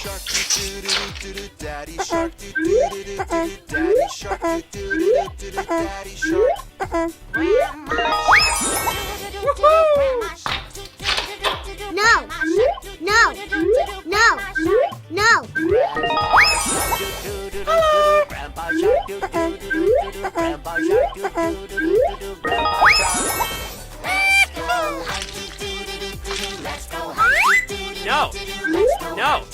shark, do-do-do-do-do, Daddy shark, do-do-do-do-do, Daddy shark, do-do-do-do-do, Daddy shark. No, no, no, no. Grandpa shark, do-do-do-do-do, Grandpa shark, do-do-do-do-do, Grandpa shark. No! No!